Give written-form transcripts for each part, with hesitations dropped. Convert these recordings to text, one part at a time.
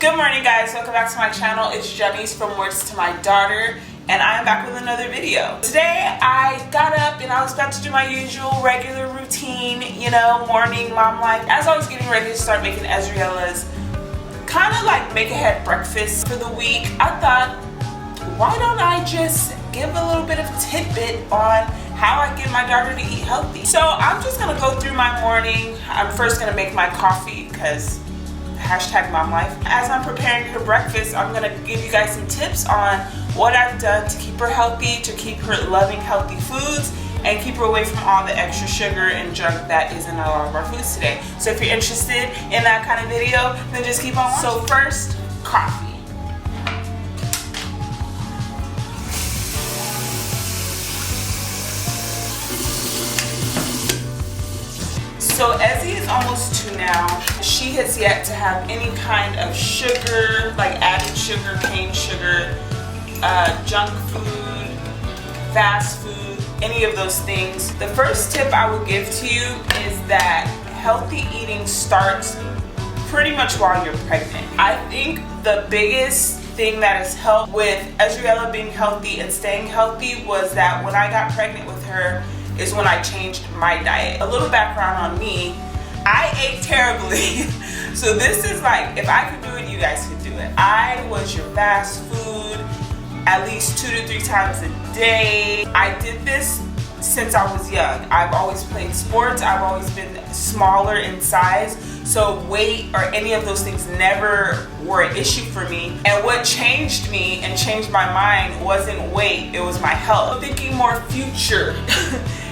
Good morning, guys. Welcome back to my channel. It's Jenny's from Words to My Daughter, and I'm back with another video. Today I got up and I was about to do my usual regular routine, morning mom life. As I was getting ready to start making Ezriella's kind of like make ahead breakfast for the week, I thought, why don't I just give a little bit of tidbit on how I get my daughter to eat healthy. So I'm just gonna go through my morning. I'm first gonna make my coffee because #momlife. As I'm preparing her breakfast, I'm gonna give you guys some tips on what I've done to keep her healthy, to keep her loving healthy foods, and keep her away from all the extra sugar and junk that is in a lot of our foods today. So if you're interested in that kind of video, then just keep on watching. So first, coffee. So Ezzy is almost 2 now. She has yet to have any kind of sugar, like added sugar, cane sugar, junk food, fast food, any of those things. The first tip I would give to you is that healthy eating starts pretty much while you're pregnant. I think the biggest thing that has helped with Ezriella being healthy and staying healthy was that when I got pregnant with her, is when I changed my diet. A little background on me, I ate terribly. So this is like, if I could do it, you guys could do it. I was your fast food at least 2 to 3 times a day. I did this since I was young. I've always played sports. I've always been smaller in size. So weight or any of those things never were an issue for me. And what changed me and changed my mind wasn't weight, it was my health. Thinking more future.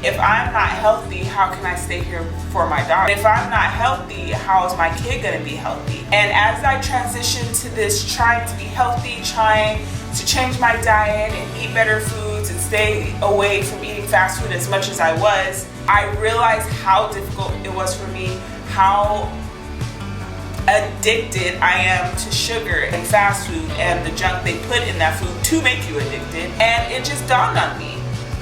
If I'm not healthy, how can I stay here for my daughter? If I'm not healthy, how is my kid gonna be healthy? And as I transitioned to this trying to be healthy, trying to change my diet and eat better foods and stay away from eating fast food as much as I was, I realized how difficult it was for me, how addicted I am to sugar and fast food and the junk they put in that food to make you addicted. And it just dawned on me,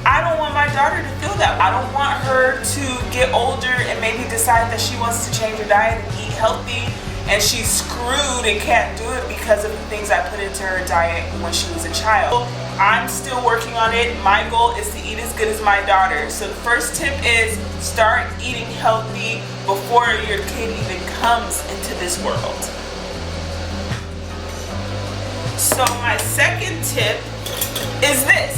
I don't want my daughter to feel that. I don't want her to get older and maybe decide that she wants to change her diet and eat healthy and she's screwed and can't do it because of the things I put into her diet when she was a child. I'm still working on it. My goal is to eat as good as my daughter. So the first tip is start eating healthy before your kid even comes into this world. So my second tip is this.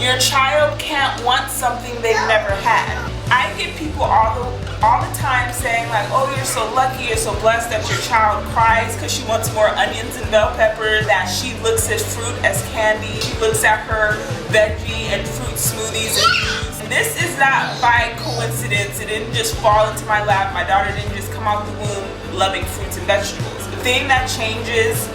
Your child can't want something they've never had. I get people all the time saying like, oh, you're so lucky, you're so blessed that your child cries because she wants more onions and bell pepper, that she looks at fruit as candy, she looks at her veggie and fruit smoothies and juice. And this is not by coincidence. It didn't just fall into my lap. My daughter didn't just come out the womb loving fruits and vegetables. The thing that changes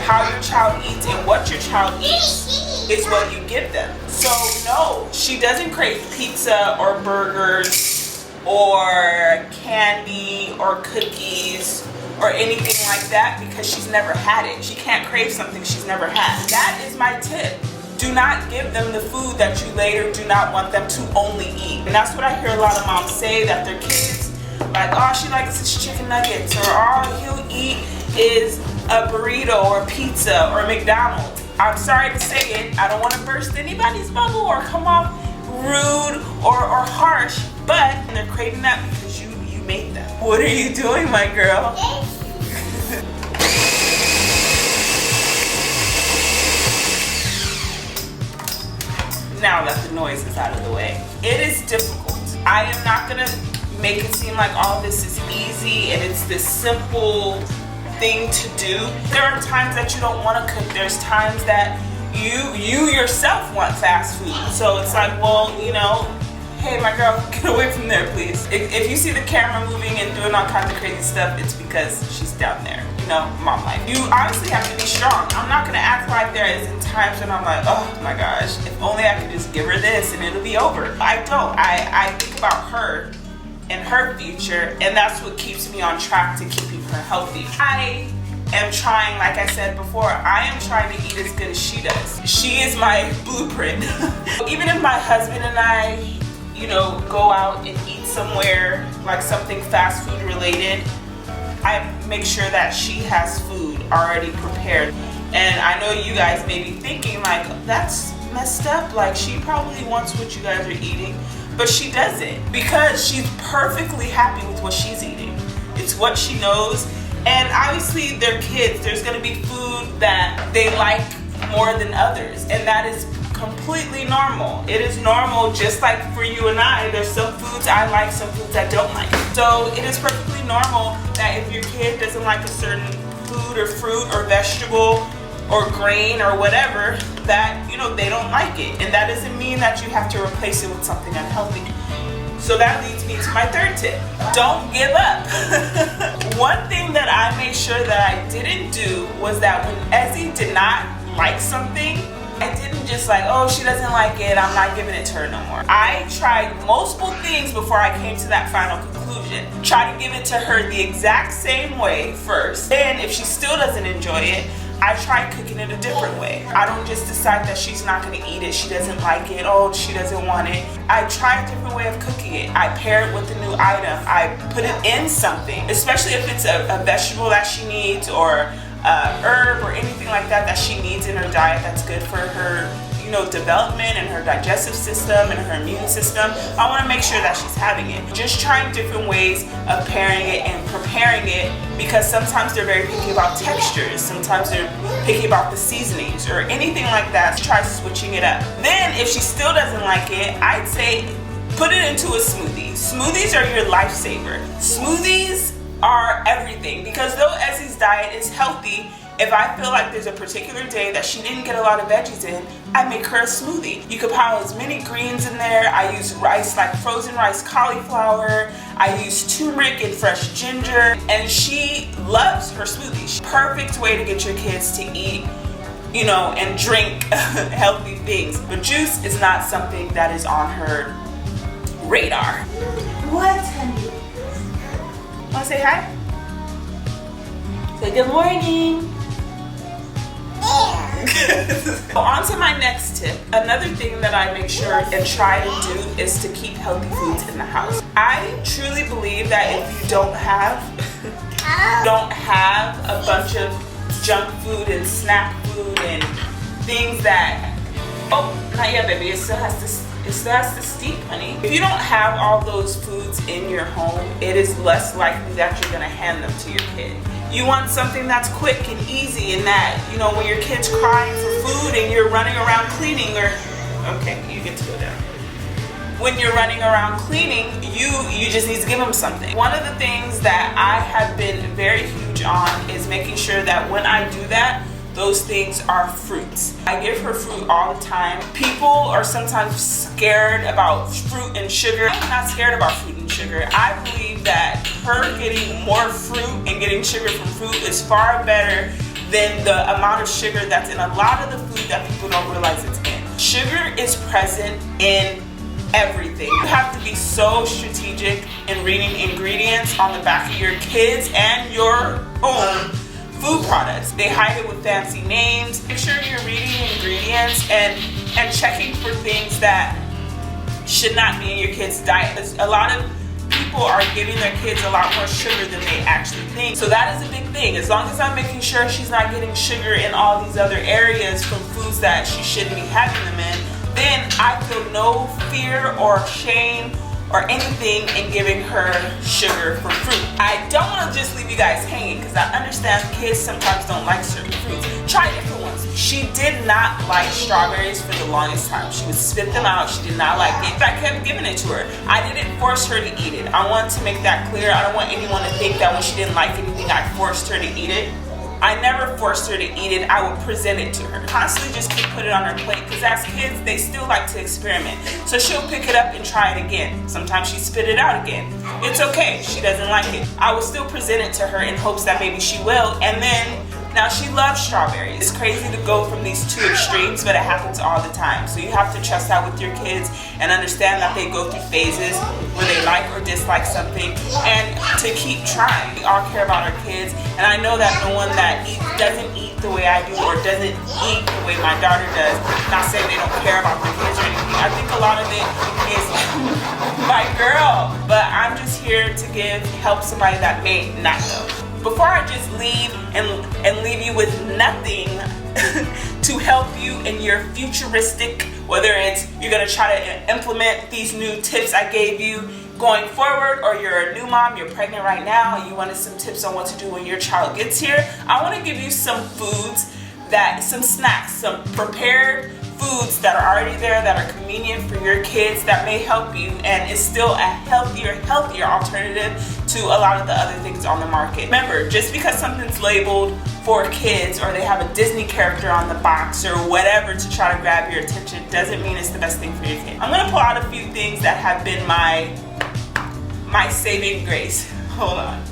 how your child eats and what your child eats is what you give them. So no, she doesn't crave pizza or burgers or candy or cookies or anything like that because she's never had it. She can't crave something she's never had. That is my tip. Do not give them the food that you later do not want them to only eat. And that's what I hear a lot of moms say, that their kids, like, oh, she likes his chicken nuggets, or all he'll eat is a burrito or pizza or McDonald's. I'm sorry to say it, I don't want to burst anybody's bubble or come off rude or harsh, but they're craving that because you made them. What are you doing, my girl? Now that the noise is out of the way, it is difficult. I am not gonna make it seem like all this is easy and it's this simple thing to do. There are times that you don't want to cook. There's times that you yourself want fast food. So it's like, well, hey, my girl, get away from there, please. If you see the camera moving and doing all kinds of crazy stuff, it's because she's down there. Mom life. You honestly have to be strong. I'm not gonna act like there isn't times when I'm like, oh my gosh, if only I could just give her this and it'll be over. I don't. I think about her and her future, and that's what keeps me on track to keeping her healthy. I am trying, like I said before, I am trying to eat as good as she does. She is my blueprint. Even if my husband and I, go out and eat somewhere, like something fast food related, I make sure that she has food already prepared. And I know you guys may be thinking like, that's messed up, like she probably wants what you guys are eating, but she doesn't, because she's perfectly happy with what she's eating. It's what she knows. And obviously they're kids, there's gonna be food that they like more than others, and that is completely normal. It is normal, just like for you and I. There's some foods I like, some foods I don't like. So it is perfectly normal that if your kid doesn't like a certain food or fruit or vegetable or grain or whatever, that, you know, they don't like it. And that doesn't mean that you have to replace it with something unhealthy. So that leads me to my third tip. Don't give up. One thing that I made sure that I didn't do was that when Ezzy did not like something, I didn't just like, oh, she doesn't like it, I'm not giving it to her no more. I tried multiple things before I came to that final conclusion. Try to give it to her the exact same way first. Then if she still doesn't enjoy it, I try cooking it a different way. I don't just decide that she's not gonna eat it, she doesn't like it, oh, she doesn't want it. I try a different way of cooking it. I pair it with a new item. I put it in something, especially if it's a vegetable that she needs, or herb or anything like that that she needs in her diet that's good for her, you know, development and her digestive system and her immune system. I want to make sure that she's having it. Just trying different ways of pairing it and preparing it, because sometimes they're very picky about textures, sometimes they're picky about the seasonings or anything like that. Try switching it up. Then if she still doesn't like it, I'd say put it into a smoothie. Smoothies are your lifesaver. Smoothies are everything, because though Ezzy's diet is healthy, if I feel like there's a particular day that she didn't get a lot of veggies in, I make her a smoothie. You can pile as many greens in there. I use rice, like frozen rice cauliflower. I use turmeric and fresh ginger, and she loves her smoothie. Perfect way to get your kids to eat, you know, and drink healthy things. But juice is not something that is on her radar. What, honey? Want to say hi? Say good morning. On to my next tip. Another thing that I make sure and try to do is to keep healthy foods in the house. I truly believe that if you don't have a bunch of junk food and snack food and things that, oh, not yet, baby, it still has to steep, honey. If you don't have all those foods in your home, it is less likely that you're gonna hand them to your kid. You want something that's quick and easy, and that, you know, when your kid's crying for food and you're running around cleaning, or, okay, you get to go down. When you're running around cleaning, you just need to give them something. One of the things that I have been very huge on is making sure that when I do that, those things are fruits. I give her fruit all the time. People are sometimes scared about fruit and sugar. I'm not scared about fruit and sugar. I believe that her getting more fruit and getting sugar from fruit is far better than the amount of sugar that's in a lot of the food that people don't realize it's in. Sugar is present in everything. You have to be so strategic in reading ingredients on the back of your kids and your own food products. They hide it with fancy names. Make sure you're reading ingredients and checking for things that should not be in your kids' diet. A lot of people are giving their kids a lot more sugar than they actually think. So that is a big thing. As long as I'm making sure she's not getting sugar in all these other areas from foods that she shouldn't be having them in, then I feel no fear or shame or anything in giving her sugar from fruit. I don't want to just leave you guys hanging, because I understand kids sometimes don't like certain fruits. Try different ones. She did not like strawberries for the longest time. She would spit them out. She did not like it. I kept giving it to her. I didn't force her to eat it. I want to make that clear. I don't want anyone to think that when she didn't like anything, I forced her to eat it. I never forced her to eat it. I would present it to her. Constantly just keep put it on her plate, because as kids, they still like to experiment. So she'll pick it up and try it again. Sometimes she spit it out again. It's okay, she doesn't like it. I will still present it to her in hopes that maybe she will, and then now she loves strawberries. It's crazy to go from these two extremes, but it happens all the time. So you have to trust that with your kids and understand that they go through phases where they like or dislike something, and to keep trying. We all care about our kids, and I know that no one that doesn't eat the way I do or doesn't eat the way my daughter does, not saying they don't care about their kids or anything. I think a lot of it is my girl, but I'm just here to help somebody that may not know. before I just leave and leave you with nothing to help you in your futuristic, whether it's you're gonna try to implement these new tips I gave you going forward, or you're a new mom, you're pregnant right now, and you wanted some tips on what to do when your child gets here, I want to give you some foods, some snacks, some prepared foods that are already there that are convenient for your kids that may help you, and is still a healthier alternative to a lot of the other things on the market. Remember, just because something's labeled for kids or they have a Disney character on the box or whatever to try to grab your attention doesn't mean it's the best thing for your kid. I'm gonna pull out a few things that have been my saving grace. Hold on.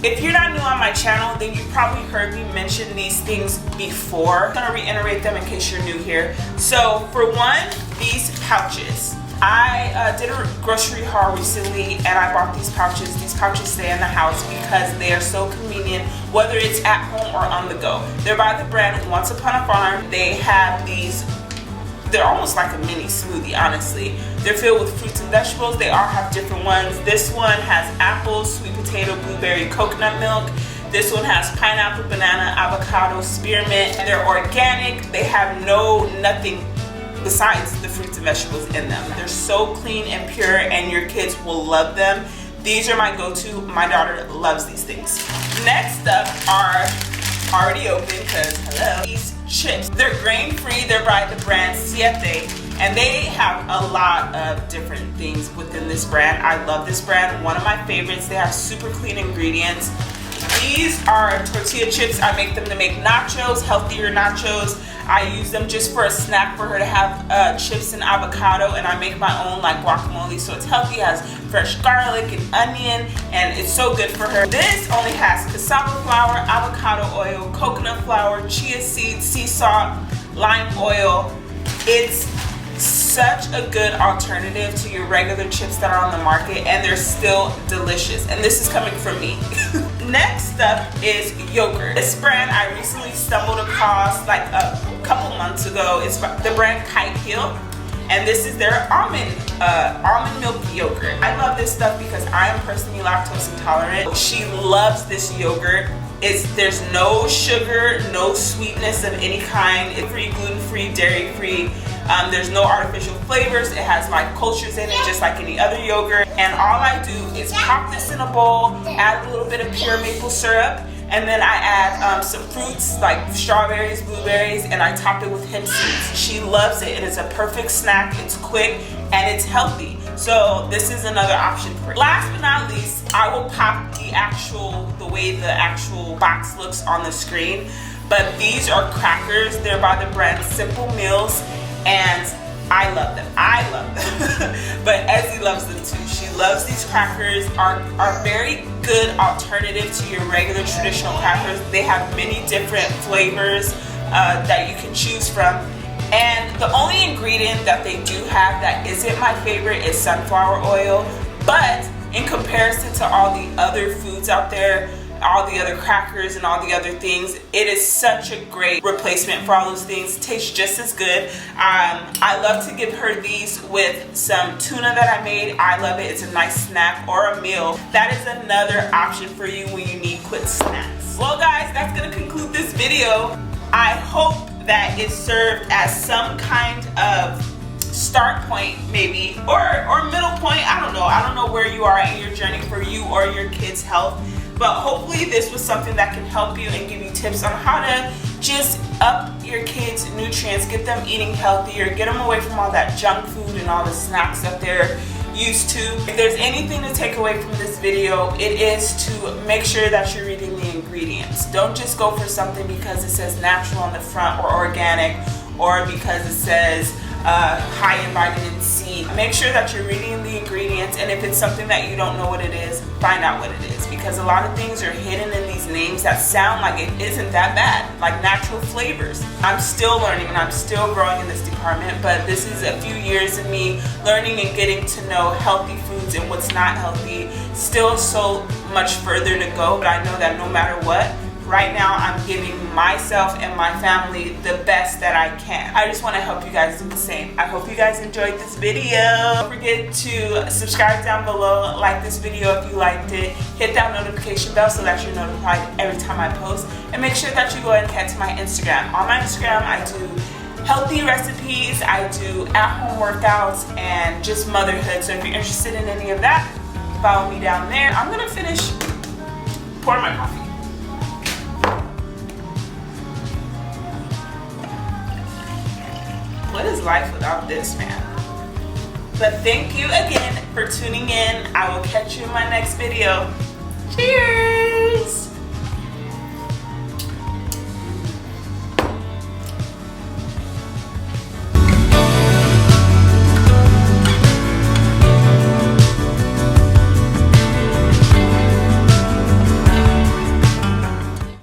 If you're not new on my channel, then you probably heard me mention these things before. I'm gonna reiterate them in case you're new here. So for one, these pouches. I did a grocery haul recently and I bought these pouches. These pouches stay in the house because they are so convenient, whether it's at home or on the go. They're by the brand Once Upon a Farm. They have these, they're almost like a mini smoothie, honestly. They're filled with fruits and vegetables. They all have different ones. This one has apples, sweet potato, blueberry, coconut milk. This one has pineapple, banana, avocado, spearmint. They're organic. They have nothing besides the fruits and vegetables in them. They're so clean and pure, and your kids will love them. These are my go-to. My daughter loves these things. Next up are already open, because hello, these chips. They're grain-free. They're by the brand Siete, and they have a lot of different things within this brand. I love this brand. One of my favorites. They have super clean ingredients. These are tortilla chips. I make them to make nachos, healthier nachos. I use them just for a snack for her to have chips and avocado, and I make my own like guacamole, so it's healthy. It has fresh garlic and onion, and it's so good for her. This only has cassava flour, avocado oil, coconut flour, chia seeds, sea salt, lime oil. It's such a good alternative to your regular chips that are on the market, and they're still delicious, and this is coming from me. Next up is yogurt. This brand I recently stumbled across like a couple months ago. It's the brand Kite Hill, and this is their almond milk yogurt. I love this stuff because I am personally lactose intolerant. She loves this yogurt. There's no sugar, no sweetness of any kind. It's free, gluten-free, dairy-free. There's no artificial flavors. It has like cultures in it, just like any other yogurt. And all I do is pop this in a bowl, add a little bit of pure maple syrup, and then I add some fruits like strawberries, blueberries, and I top it with hemp seeds. She loves it. It is a perfect snack. It's quick and it's healthy. So this is another option for her. Last but not least, I will pop the way the actual box looks on the screen. But these are crackers. They're by the brand Simple Meals, and I love them. But Ezzy loves them too. She loves these crackers. Are very good alternative to your regular traditional crackers. They have many different flavors that you can choose from. And the only ingredient that they do have that isn't my favorite is sunflower oil. But in comparison to all the other foods out there, all the other crackers and all the other things, it is such a great replacement for all those things. It tastes just as good. I love to give her these with some tuna that I made. I love it. It's a nice snack or a meal. That is another option for you when you need quick snacks. Well guys, that's gonna conclude this video. I hope that it served as some kind of start point maybe, or middle point. I don't know where you are in your journey for you or your kids' health. But hopefully this was something that can help you and give you tips on how to just up your kids' nutrients, get them eating healthier, get them away from all that junk food and all the snacks that they're used to. If there's anything to take away from this video, it is to make sure that you're reading the ingredients. Don't just go for something because it says natural on the front or organic, or because it says high in vitamin C. Make sure that you're reading the ingredients, and if it's something that you don't know what it is, find out what it is, because a lot of things are hidden in these names that sound like it isn't that bad, like natural flavors. I'm still learning and I'm still growing in this department, but this is a few years of me learning and getting to know healthy foods and what's not healthy. Still so much further to go, but I know that no matter what, right now I'm giving myself and my family the best that I can. I just want to help you guys do the same. I hope you guys enjoyed this video. Don't forget to subscribe down below, like this video if you liked it, hit that notification bell so that you're notified every time I post, and make sure that you go ahead and head to my Instagram. On my Instagram I do healthy recipes, I do at-home workouts, and just motherhood. So if you're interested in any of that, follow me down there. I'm gonna finish pouring my coffee. What is life without this, man? But thank you again for tuning in. I will catch you in my next video. Cheers!